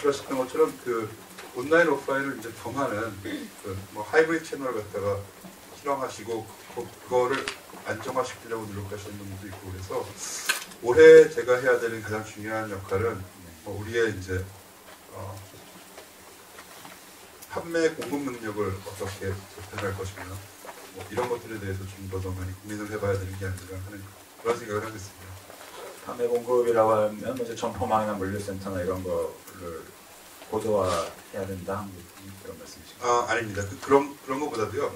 말씀하셨던 것처럼 온라인 오프라인을 이제 병하는 하이브리드 채널을 갖다가 실험하시고 그거를 안정화시키려고 노력하시는 분들도 있고 그래서 올해 제가 해야 되는 가장 중요한 역할은 우리의 이제 판매 공급 능력을 어떻게 개편할 것이며 이런 것들에 대해서 좀 더 많이 고민을 해봐야 되는 게 아닌가 하는 그런 생각을 하고 있습니다. 판매 공급이라고 하면 이제 점포망이나 물류센터나 이런 거를 고도화해야 된다 그런 말씀이신가요? 아닙니다. 그런 것보다도요.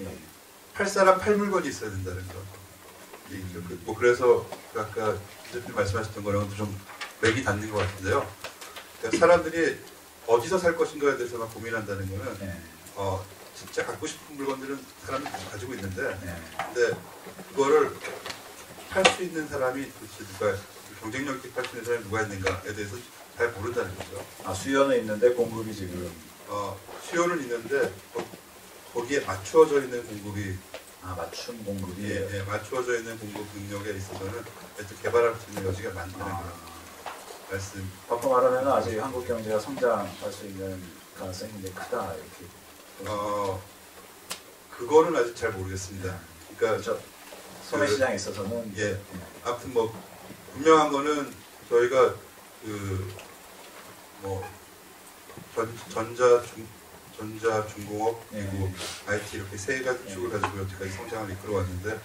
팔 사람 팔 물건이 있어야 된다는 거. 그래서 아까 대표님 말씀하셨던 거랑도 좀 맥이 닿는 것 같은데요. 그러니까 사람들이 어디서 살 것인가에 대해서만 고민한다는 거는 진짜 갖고 싶은 물건들은 사람이 가지고 있는데 근데 그거를 팔 수 있는 사람이 도대체 누가 경쟁력 있게 팔 수 있는 사람이 누가 있는가에 대해서 잘 모른다는 거죠. 수요는 있는데 공급이 지금 수요는 있는데 거기에 맞추어져 있는 공급이 맞춤 공급이 맞추어져 있는 공급 능력에 있어서는 개발할 수 있는 여지가 많다는 거예요. 말씀. 바꿔 말하면 아직 한국 경제가 성장할 수 있는 가능성이 굉장히 크다 이렇게. 그거는 아직 잘 모르겠습니다. 그러니까 소매 시장에 있어서는 아무튼 분명한 거는 저희가 전자, 중공업 그리고 IT 이렇게 세 가지 축을 가지고 여태까지 성장을 이끌어왔는데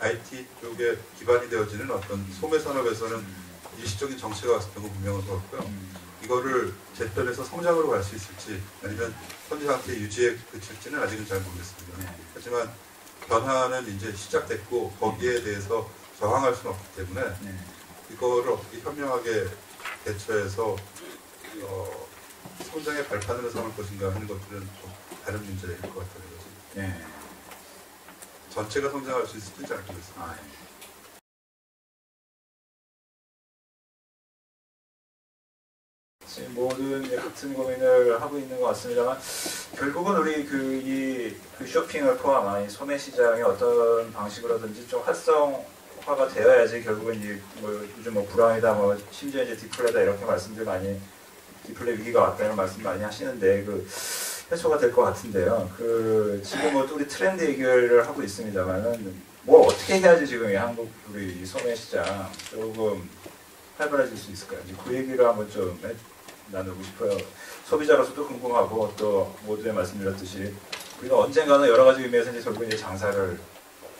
IT 쪽에 기반이 되어지는 어떤 소매 산업에서는 일시적인 정체가 왔을 경우 분명한 것 같고요. 이거를 재편해서 성장으로 갈 수 있을지 아니면 현재 상태 유지에 그칠지는 아직은 잘 모르겠습니다. 하지만 변화는 이제 시작됐고 거기에 대해서 저항할 수는 없기 때문에 이거를 어떻게 현명하게 대처해서 성장의 발판으로 삼을 것인가 하는 것들은 좀 다른 문제일 것 같다는 거죠. 전체가 성장할 수 있을지 잘 모르겠습니다. 지금 모든 같은 고민을 하고 있는 것 같습니다만 결국은 우리 그 쇼핑을 포함한 이 소매 시장의 어떤 방식으로든지 좀 활성화가 되어야지 결국은 요즘 불황이다 심지어 이제 디플레다 이렇게 말씀들 많이 디플레 위기가 왔다는 말씀 많이 하시는데 해소가 될 것 같은데요. 지금 우리 트렌드 얘기를 하고 있습니다만은 어떻게 해야지 지금 한국 우리 소매 시장 조금 활발해질 수 있을까요? 그 얘기를 한번 좀 나누고 싶어요. 소비자로서도 궁금하고 또 모두의 말씀드렸듯이 우리가 언젠가는 여러 가지 의미에서 이제 결국 이제 장사를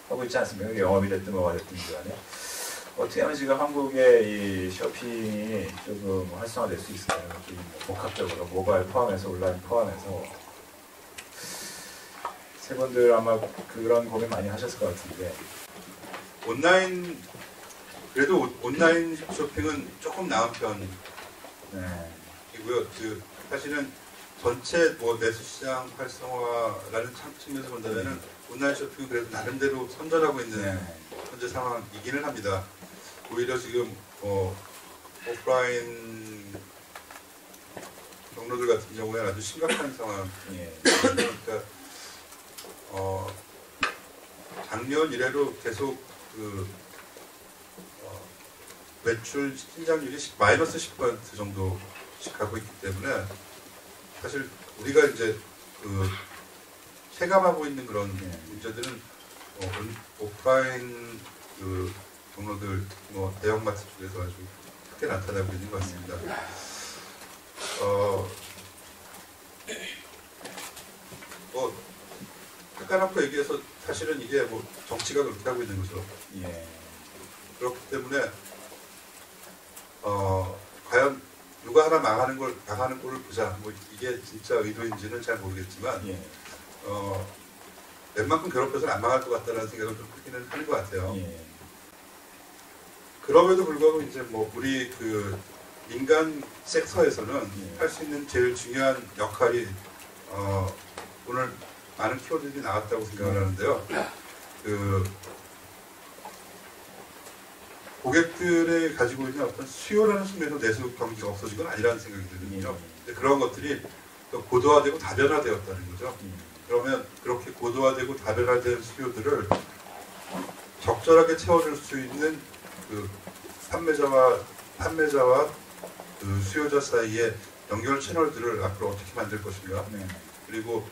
하고 있지 않습니까? 영업이 됐든 뭐가 됐든 간에 어떻게 하면 지금 한국의 이 쇼핑이 조금 활성화될 수 있을까요? 좀 복합적으로 모바일 포함해서 온라인 포함해서 세 분들 아마 그런 고민 많이 하셨을 것 같은데 그래도 온라인 쇼핑은 조금 나은 편이고요. 사실은 전체 뭐 내수시장 활성화라는 측면에서 본다면은 온라인 쇼핑은 그래도 나름대로 선전하고 있는 현재 상황이기는 합니다. 오히려 지금 오프라인 경로들 같은 경우에는 아주 심각한 상황. 그러니까 작년 이래로 계속 그 매출 신장률이 마이너스 10% 정도씩 가고 있기 때문에 사실 우리가 이제 그 체감하고 있는 그런 문제들은 오프라인 그 경로들 뭐 대형마트 쪽에서 아주 크게 나타나고 있는 것 같습니다. 뭐 까놓고 얘기해서 사실은 이게 뭐 정치가 그렇게 하고 있는 거죠. 그렇기 때문에 과연 누가 하나 망하는 꼴을 보자. 뭐 이게 진짜 의도인지는 잘 모르겠지만 웬만큼 괴롭혀서는 안 망할 것 같다는 생각을 좀 크기는 하는 것 같아요. 그럼에도 불구하고 이제 뭐 우리 그 민간 섹터에서는 할 수 있는 제일 중요한 역할이 오늘 많은 키워드들이 나왔다고 생각을 하는데요. 그 고객들이 가지고 있는 어떤 수요라는 측면에서 내수 경기가 없어진 건 아니라는 생각이 들거든요. 근데 그런 것들이 고도화되고 다변화되었다는 거죠. 그러면 그렇게 고도화되고 다변화된 수요들을 적절하게 채워줄 수 있는 그 판매자와 그 수요자 사이의 연결 채널들을 앞으로 어떻게 만들 것인가, 그리고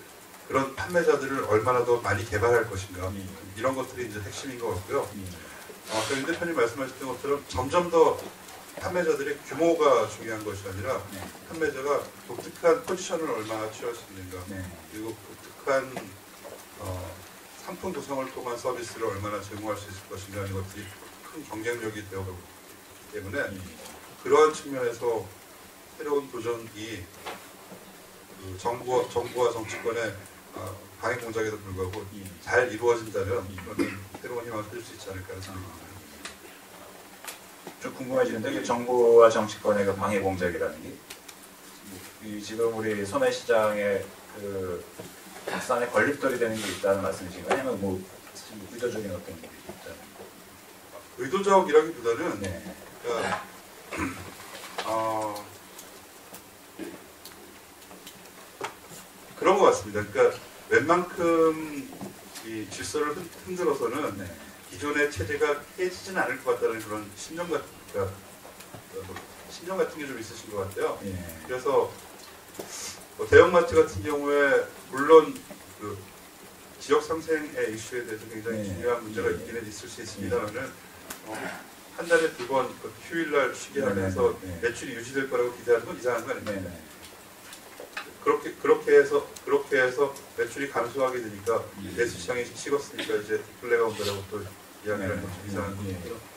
그런 판매자들을 얼마나 더 많이 개발할 것인가, 이런 것들이 이제 핵심인 것 같고요. 아까 윤 대표님 말씀하셨던 것처럼 점점 더 판매자들의 규모가 중요한 것이 아니라 판매자가 독특한 포지션을 얼마나 취할 수 있는가, 그리고 독특한 상품 구성을 통한 서비스를 얼마나 제공할 수 있을 것인가 하는 것들이 큰 경쟁력이 되어가고 있기 때문에 그러한 측면에서 새로운 도전이 그 정부와 정치권의 방해 공작에도 불구하고 잘 이루어진다면 새로운 희망을 펼 수 있지 않을까 하는 생각입니다. 좀 궁금해지는데 정부와 정치권의 그 방해 공작이라는 게 지금 우리 소매시장의 그 박산에 건립돌이 되는 게 있다는 말씀이신가요? 아니면 뭐 의도적인 어떤 게 있다는? 의도적이라기보다는 그러니까, 그런 것 같습니다. 그러니까 웬만큼 이 질서를 흔들어서는 기존의 체제가 깨지지는 않을 것 같다는 그런 신념 같은 게 좀 있으신 것 같아요. 그래서 뭐 대형마트 같은 경우에 물론 그 지역 상생의 이슈에 대해서 굉장히 중요한 문제가 있기는 있을 수 있습니다만은 한 달에 2번 휴일날 쉬게 하면서 매출이 유지될 거라고 기대하는 건 이상한 거 아닙니까? 그렇게 해서 매출이 감소하게 되니까 내수 시장이 식었으니까 이제 디플레가 온다라고 또 이야기하는 건 좀 이상한 거고요.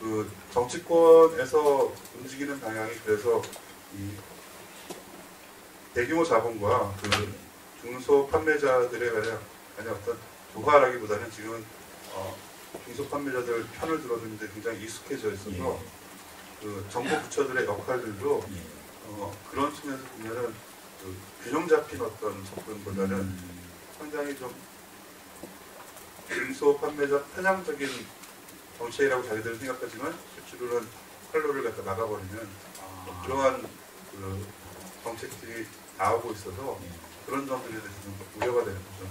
그 정치권에서 움직이는 방향이 그래서 이 대규모 자본과 그 중소 판매자들에 관한 어떤 조화라기보다는 지금은 중소 판매자들 편을 들어주는데 굉장히 익숙해져 있어서 그 정부 부처들의 역할들도 그런 측면에서 보면은 그 균형 잡힌 어떤 접근보다는 상당히 좀 중소 판매자 편향적인 정책이라고 자기들은 생각하지만 실제로는 활로를 갖다 막아버리는 그러한 그 정책들이 나오고 있어서 그런 점들에 대해서 좀 우려가 되는 거죠.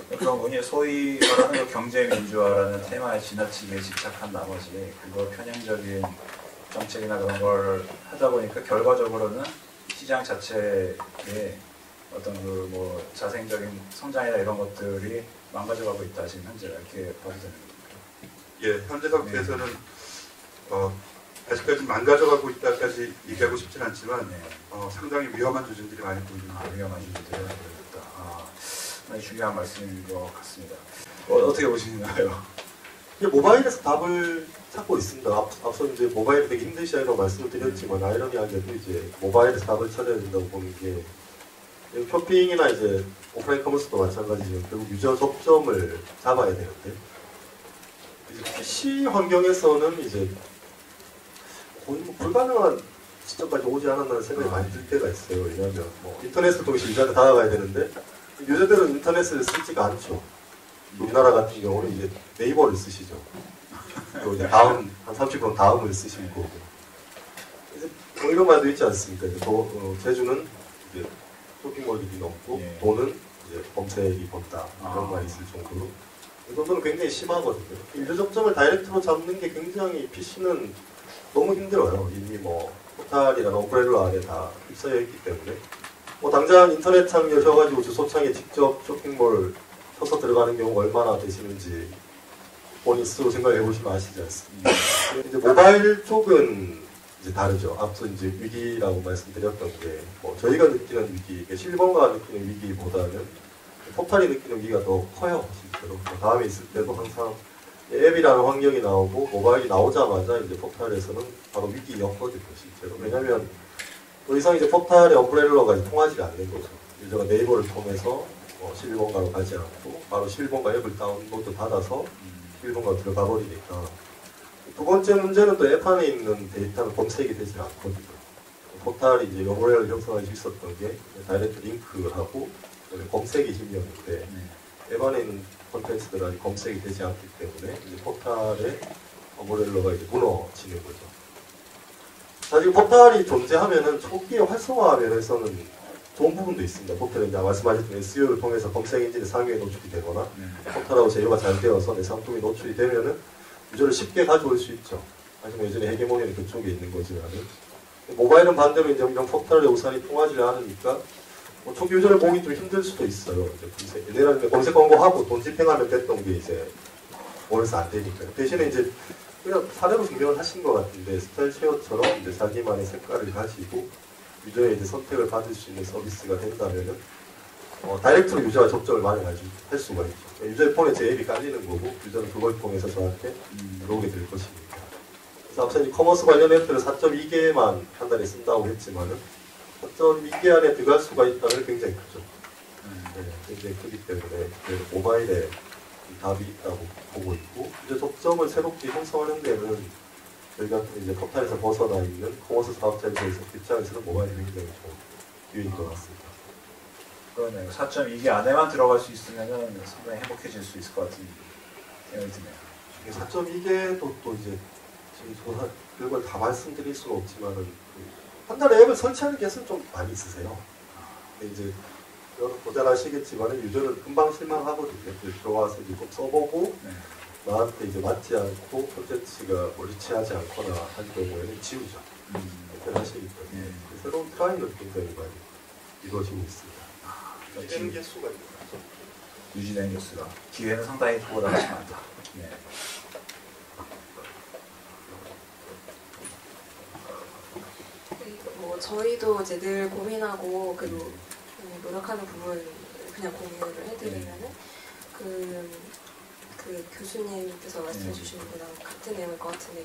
그러니까 소위 말하는 경제민주화라는 테마에 지나치게 집착한 나머지 그거 편향적인 정책이나 그런 걸 하다 보니까 결과적으로는 시장 자체의 어떤 그 뭐 자생적인 성장이나 이런 것들이 망가져가고 있다 지금 현재 이렇게 봐도 되는 겁니까? 예, 현재 상태에서는 아직까지 망가져가고 있다까지 얘기하고 싶진 않지만 상당히 위험한 조짐들이 많이 보입니다. 위험한 조짐들이 많이 보입니다. 많이 중요한 말씀인 것 같습니다. 어떻게 보시나요? 모바일에서 답을 찾고 있습니다. 앞서 이제 모바일이 되게 힘든 시간이라고 말씀을 드렸지만 아이러니하게도 이제 모바일에서 답을 찾아야 된다고 보는 게 쇼핑이나 이제 오프라인 커머스도 마찬가지지만 결국 유저 접점을 잡아야 되는데 이제 PC 환경에서는 이제 거의 뭐 불가능한 시점까지 오지 않았나는 생각이 많이 들 때가 있어요. 왜냐하면 뭐 인터넷을 통해서 유저한테 다가가야 되는데 유저들은 인터넷을 쓰지가 않죠. 우리나라 같은 경우는 이제 네이버를 쓰시죠. 또 이제 다음 한 30분 다음을 쓰시는 거고. 이제 뭐 이런 말도 있지 않습니까? 이제 제주는 이제 쇼핑몰들이 넘고 예. 돈은 이제 검색이 번다 이런 말이 있을 정도로 이 정도는 굉장히 심하거든요. 유저 접점을 다이렉트로 잡는 게 굉장히 PC는 너무 힘들어요. 이미 뭐 포탈이나 엄브렐라 안에 다 휩싸여 있기 때문에 뭐 당장 인터넷 창 여셔가지고 주소창에 직접 쇼핑몰 쳐서 들어가는 경우가 얼마나 되시는지 본인 스스로 생각해 보시면 아시지 않습니까? 이제 모바일 쪽은 이제 다르죠. 앞서 이제 위기라고 말씀드렸던 게 뭐 저희가 느끼는 위기, 실버가 느끼는 위기보다는 포탈이 느끼는 위기가 더 커요. 실제로 뭐 다음에 있을 때도 항상 앱이라는 환경이 나오고 모바일이 나오자마자 이제 포탈에서는 바로 위기였거든요. 실제로 왜냐하면 더 이상 이제 포탈의 엄브렐러가 통하지 않는 거죠. 유저가 네이버를 통해서 11번가로 가지 않고 바로 11번가 앱을 다운로드 받아서 11번가 들어가 버리니까 두 번째 문제는 또 앱 안에 있는 데이터는 검색이 되지 않거든요. 포탈이 이제 엄브렐러를 형성할 수 있었던 게 다이렉트 링크를 하고 검색이 힘이었는데 앱 안에 있는 콘텐츠들은 검색이 되지 않기 때문에 이제 포탈의 엄브렐러가 이제 무너지는 거죠. 사실 포탈이 존재하면은 초기에 활성화 면에서는 좋은 부분도 있습니다. 포탈은 이제 말씀하셨던 SEO를 통해서 검색 엔진의 상위에 노출이 되거나 포탈하고 제휴가 잘 되어서 내 상품이 노출이 되면은 유저를 쉽게 가져올 수 있죠. 하지만 예전에 헤게모니는 그쪽에 있는 거지만은 모바일은 반대로 이제 이런 포탈의 우산이 통하지 않으니까 뭐 초기 유저를 보기 좀 힘들 수도 있어요. 얘네랑 검색 광고하고 돈 집행하면 됐던 게 이제 원해서 안 되니까. 대신에 이제 그냥 사례로 증명을 하신 것 같은데 스타일 쉐어처럼 이제 자기만의 색깔을 가지고 유저의 이제 선택을 받을 수 있는 서비스가 된다면은 다이렉트로 유저와 접점을 많이 할 수가 있죠. 유저의 폰에 제 앱이 깔리는 거고 유저는 그걸 통해서 저한테 들어오게 될 것입니다. 그래서 앞서 커머스 관련 앱들을 4.2개만 한 달에 쓴다고 했지만은 4.2개 안에 들어갈 수가 있다면 굉장히 크죠. 네, 굉장히 크기 때문에 모바일에 답이 있다고 보고 있고 이제 접점을 새롭게 형성하는 데는 저희가 이제 포탈에서 벗어나 있는 커머스 사업자에서 입장에서는 모바일이 굉장히 좋은 기회인 것 같습니다. 그러네요. 4.2개 안에만 들어갈 수 있으면 상당히 행복해질 수 있을 것 같은 생각이 드네요. 4.2개도 또 이제 저희 그걸 다 말씀드릴 수는 없지만은 한 달에 앱을 설치하는 개수는 좀 많이 있으세요. 근데 이제 여러분 보잘 아시겠지만 유저는 금방 실망하거든요. 들어와서 이제 좀 써보고 나한테 이제 맞지 않고 콘텐츠가 리치하지 않거나 할 경우에는 지우죠. 그렇게 하시기 때문에 새로운 트라이는 굉장히 많이 이루어지고 있습니다. 유지된 개수가 있는 거죠. 유지된 개수가 기회는 상당히 그보다 훨씬 많다. 네. 뭐 저희도 이제 늘 고민하고 그리고 노력하는 부분 그냥 공유를 해드리면은 그 교수님께서 말씀해 주신 거랑 같은 내용일 것 같은데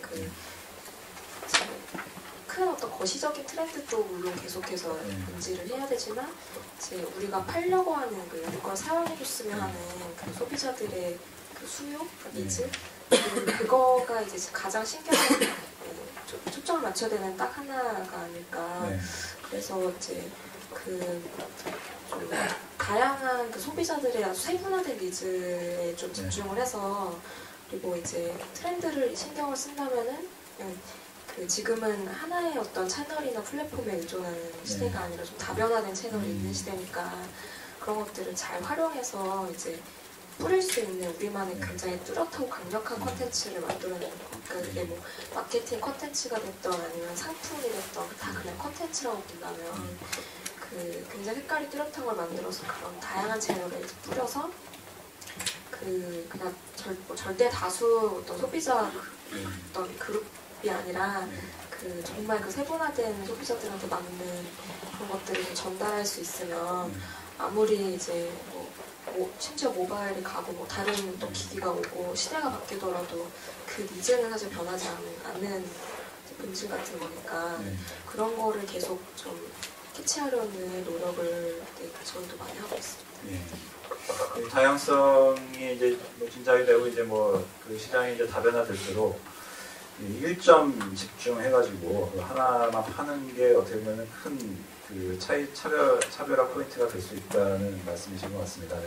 큰 어떤 거시적인 트렌드도 물론 계속해서 인지를 해야 되지만 이제 우리가 팔려고 하는 그 물건 사용해줬으면 하는 그 소비자들의 그 수요, 그 니즈 그거가 이제 가장 신경을 초점을 맞춰야 되는 딱 하나가 아닐까. 그래서 이제 좀 다양한 그 소비자들의 아주 세분화된 니즈에 좀 집중을 해서 그리고 이제 트렌드를 신경을 쓴다면은 지금은 하나의 어떤 채널이나 플랫폼에 의존하는 시대가 아니라 좀 다변화된 채널이 있는 시대니까 그런 것들을 잘 활용해서 이제 뿌릴 수 있는 우리만의 굉장히 뚜렷하고 강력한 콘텐츠를 만들어내는 거. 그러니까 이게 뭐 마케팅 콘텐츠가 됐던 아니면 상품이 됐던 다 그냥 콘텐츠라고 본다면 굉장히 색깔이 뚜렷한 걸 만들어서 그런 다양한 채널에 뿌려서 그냥 절대 다수 어떤 소비자 어떤 그룹이 아니라 정말 세분화된 소비자들한테 맞는 그런 것들을 좀 전달할 수 있으면 아무리 이제 심지어 모바일이 가고 다른 또 기기가 오고 시대가 바뀌더라도 그 니즈는 사실 변하지 않는 본질 같은 거니까 그런 거를 계속 좀 캐치하려는 노력을 저희도 많이 하고 있습니다. 다양성이 이제 진작이 되고 이제 그 시장이 이제 다변화될수록 이게 1점 집중해가지고 하나만 파는 게 어떻게 보면 큰 그 차별화 포인트가 될 수 있다는 말씀이신 것 같습니다. 네.